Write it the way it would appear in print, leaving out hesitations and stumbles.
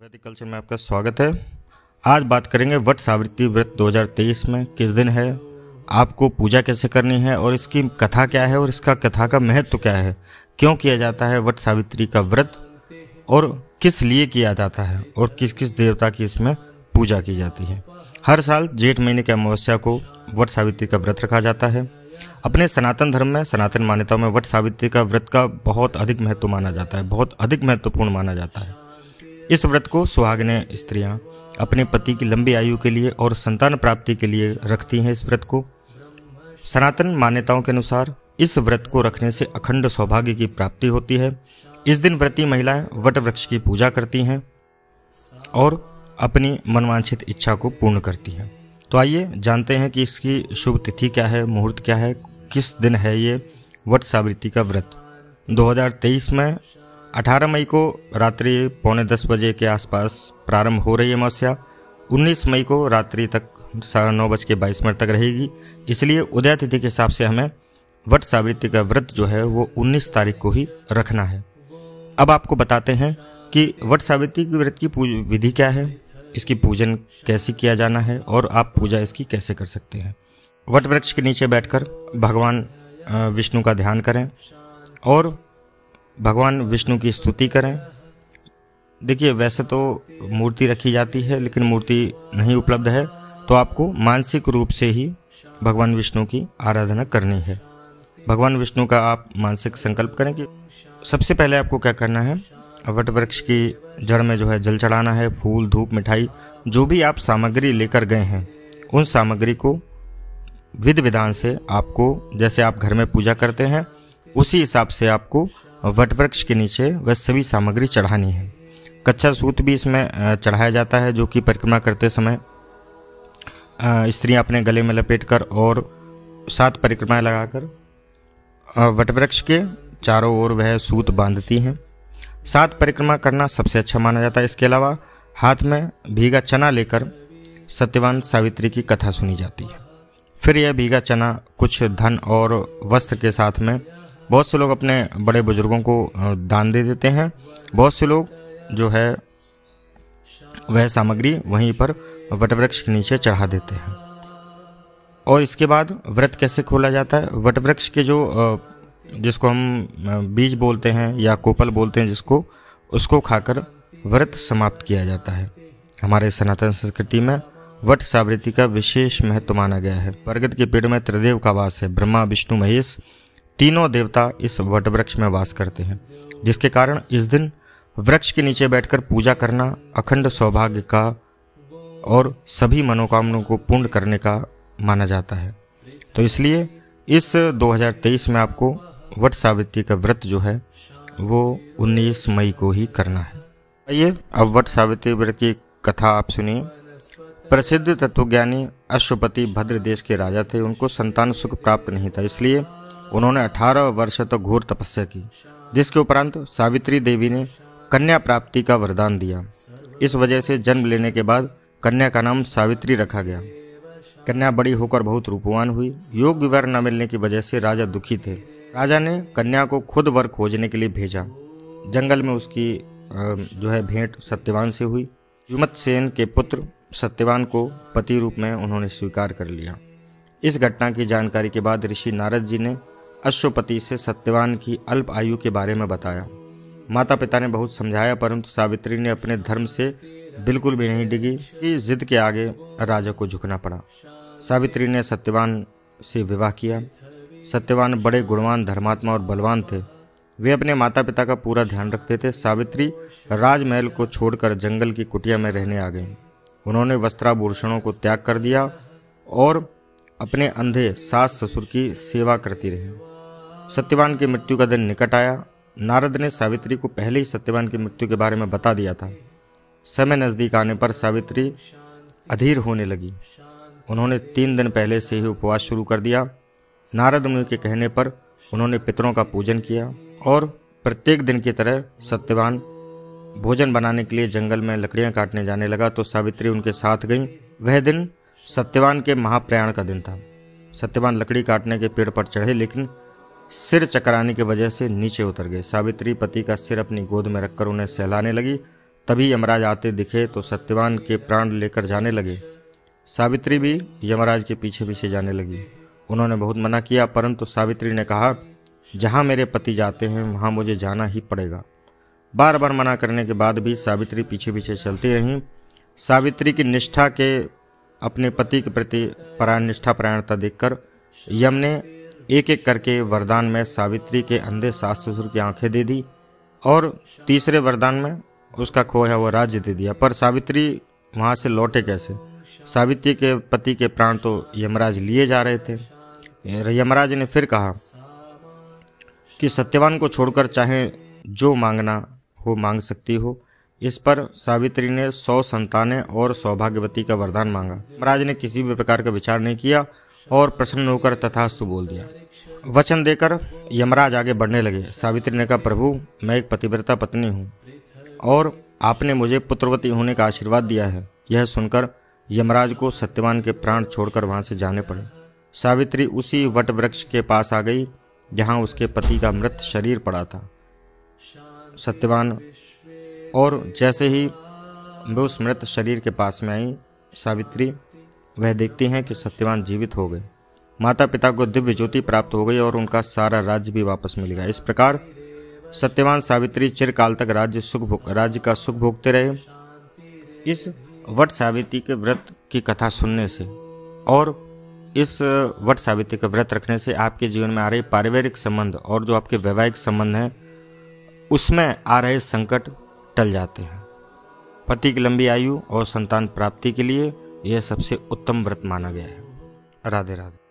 वैदिक कल्चर में आपका स्वागत है। आज बात करेंगे वट सावित्री व्रत 2023 में किस दिन है, आपको पूजा कैसे करनी है और इसकी कथा क्या है और इसका कथा का महत्व क्या है, क्यों किया जाता है वट सावित्री का व्रत और किस लिए किया जाता है और किस किस देवता की इसमें पूजा की जाती है। हर साल जेठ महीने की अमावस्या को वट सावित्री का व्रत रखा जाता है। अपने सनातन धर्म में, सनातन मान्यताओं में वट सावित्री का व्रत का बहुत अधिक महत्व माना जाता है, बहुत अधिक महत्वपूर्ण माना जाता है। इस व्रत को सुहागिनें स्त्रियां अपने पति की लंबी आयु के लिए और संतान प्राप्ति के लिए रखती हैं। इस व्रत को सनातन मान्यताओं के अनुसार इस व्रत को रखने से अखंड सौभाग्य की प्राप्ति होती है। इस दिन व्रती महिलाएं वट वृक्ष की पूजा करती हैं और अपनी मनवांछित इच्छा को पूर्ण करती हैं। तो आइए जानते हैं कि इसकी शुभ तिथि क्या है, मुहूर्त क्या है, किस दिन है ये वट सावित्री का व्रत। 2023 में 18 मई को रात्रि 9:45 बजे के आसपास प्रारंभ हो रही अमावस्या 19 मई को रात्रि तक 9:22 तक रहेगी। इसलिए उदय तिथि के हिसाब से हमें वट सावित्री का व्रत जो है वो 19 तारीख को ही रखना है। अब आपको बताते हैं कि वट सावित्री के व्रत की विधि क्या है, इसकी पूजन कैसे किया जाना है और आप पूजा इसकी कैसे कर सकते हैं। वट वृक्ष के नीचे बैठकर भगवान विष्णु का ध्यान करें और भगवान विष्णु की स्तुति करें। देखिए, वैसे तो मूर्ति रखी जाती है लेकिन मूर्ति नहीं उपलब्ध है, तो आपको मानसिक रूप से ही भगवान विष्णु की आराधना करनी है। भगवान विष्णु का आप मानसिक संकल्प करें कि सबसे पहले आपको क्या करना है, वट वृक्ष की जड़ में जो है जल चढ़ाना है। फूल, धूप, मिठाई, जो भी आप सामग्री लेकर गए हैं उन सामग्री को विधि विधान से आपको, जैसे आप घर में पूजा करते हैं उसी हिसाब से आपको वट वृक्ष के नीचे वह सभी सामग्री चढ़ानी है। कच्चा सूत भी इसमें चढ़ाया जाता है, जो कि परिक्रमा करते समय स्त्रियां अपने गले में लपेटकर और 7 परिक्रमाएं लगाकर वट वृक्ष के चारों ओर वह सूत बांधती हैं। 7 परिक्रमा करना सबसे अच्छा माना जाता है। इसके अलावा हाथ में भीगा चना लेकर सत्यवान सावित्री की कथा सुनी जाती है। फिर यह भीगा चना कुछ धन और वस्त्र के साथ में बहुत से लोग अपने बड़े बुजुर्गों को दान दे देते हैं। बहुत से लोग जो है वह सामग्री वहीं पर वट वृक्ष के नीचे चढ़ा देते हैं। और इसके बाद व्रत कैसे खोला जाता है, वट वृक्ष के जिसको हम बीज बोलते हैं या कोपल बोलते हैं जिसको, उसको खाकर व्रत समाप्त किया जाता है। हमारे सनातन संस्कृति में वट सावित्री का विशेष महत्व माना गया है। बरगद के पेड़ में त्रिदेव का वास है। ब्रह्मा, विष्णु, महेश तीनों देवता इस वट वृक्ष में वास करते हैं, जिसके कारण इस दिन वृक्ष के नीचे बैठकर पूजा करना अखंड सौभाग्य का और सभी मनोकामनाओं को पूर्ण करने का माना जाता है। तो इसलिए इस 2023 में आपको वट सावित्री का व्रत जो है वो 19 मई को ही करना है। आइए अब वट सावित्री व्रत की कथा आप सुनिए। प्रसिद्ध तत्वज्ञानी अश्वपति भद्र देश के राजा थे। उनको संतान सुख प्राप्त नहीं था, इसलिए उन्होंने 18 वर्ष तक घोर तपस्या की, जिसके उपरांत सावित्री देवी ने कन्या प्राप्ति का वरदान दिया। इस वजह से जन्म लेने के बाद कन्या का नाम सावित्री रखा गया। कन्या बड़ी होकर बहुत रूपवान हुई। योग्य वर न मिलने की वजह से राजा दुखी थे। राजा ने कन्या को खुद वर खोजने के लिए भेजा। जंगल में उसकी जो है भेंट सत्यवान से हुई। युमतसेन के पुत्र सत्यवान को पति रूप में उन्होंने स्वीकार कर लिया। इस घटना की जानकारी के बाद ऋषि नारद जी ने अश्वपति से सत्यवान की अल्प आयु के बारे में बताया। माता पिता ने बहुत समझाया, परंतु सावित्री ने अपने धर्म से बिल्कुल भी नहीं डिगी कि जिद के आगे राजा को झुकना पड़ा। सावित्री ने सत्यवान से विवाह किया। सत्यवान बड़े गुणवान, धर्मात्मा और बलवान थे। वे अपने माता पिता का पूरा ध्यान रखते थे। सावित्री राजमहल को छोड़कर जंगल की कुटिया में रहने आ गई। उन्होंने वस्त्राभूषणों को त्याग कर दिया और अपने अंधे सास ससुर की सेवा करती रही। सत्यवान की मृत्यु का दिन निकट आया। नारद ने सावित्री को पहले ही सत्यवान की मृत्यु के बारे में बता दिया था। समय नजदीक आने पर सावित्री अधीर होने लगी। उन्होंने 3 दिन पहले से ही उपवास शुरू कर दिया। नारद मुनि के कहने पर उन्होंने पितरों का पूजन किया और प्रत्येक दिन की तरह सत्यवान भोजन बनाने के लिए जंगल में लकड़ियां काटने जाने लगा, तो सावित्री उनके साथ गई। वह दिन सत्यवान के महाप्रयाण का दिन था। सत्यवान लकड़ी काटने के पेड़ पर चढ़े, लेकिन सिर चकराने की वजह से नीचे उतर गए। सावित्री पति का सिर अपनी गोद में रखकर उन्हें सहलाने लगी। तभी यमराज आते दिखे तो सत्यवान के प्राण लेकर जाने लगे। सावित्री भी यमराज के पीछे पीछे जाने लगी। उन्होंने बहुत मना किया, परंतु सावित्री ने कहा, जहाँ मेरे पति जाते हैं वहाँ मुझे जाना ही पड़ेगा। बार बार मना करने के बाद भी सावित्री पीछे पीछे चलती रहीं। सावित्री की निष्ठा के अपने पति के प्रति निष्ठापरायणता देखकर यम ने एक एक करके वरदान में सावित्री के अंधे सास ससुर की आंखें दे दी और तीसरे वरदान में उसका खोया हुआ राज्य दे दिया। पर सावित्री वहां से लौटे कैसे? सावित्री के पति के प्राण तो यमराज लिए जा रहे थे। यमराज ने फिर कहा कि सत्यवान को छोड़कर चाहे जो मांगना हो मांग सकती हो। इस पर सावित्री ने 100 संतानें और सौभाग्यवती का वरदान मांगा। यमराज ने किसी भी प्रकार का विचार नहीं किया और प्रसन्न होकर तथास्तु बोल दिया। वचन देकर यमराज आगे बढ़ने लगे। सावित्री ने कहा, प्रभु मैं एक पतिव्रता पत्नी हूँ और आपने मुझे पुत्रवती होने का आशीर्वाद दिया है। यह सुनकर यमराज को सत्यवान के प्राण छोड़कर वहां से जाने पड़े। सावित्री उसी वट वृक्ष के पास आ गई जहां उसके पति का मृत शरीर पड़ा था। सत्यवान और जैसे ही वे उस मृत शरीर के पास में आई सावित्री, वह देखती हैं कि सत्यवान जीवित हो गए। माता पिता को दिव्य ज्योति प्राप्त हो गई और उनका सारा राज्य भी वापस मिल गया। इस प्रकार सत्यवान सावित्री चिरकाल तक राज्य का सुख भोगते रहे। इस वट सावित्री के व्रत की कथा सुनने से और इस वट सावित्री का व्रत रखने से आपके जीवन में आ रहे पारिवारिक संबंध और जो आपके वैवाहिक संबंध हैं उसमें आ रहे संकट टल जाते हैं। पति की लंबी आयु और संतान प्राप्ति के लिए यह सबसे उत्तम व्रत माना गया है। राधे राधे।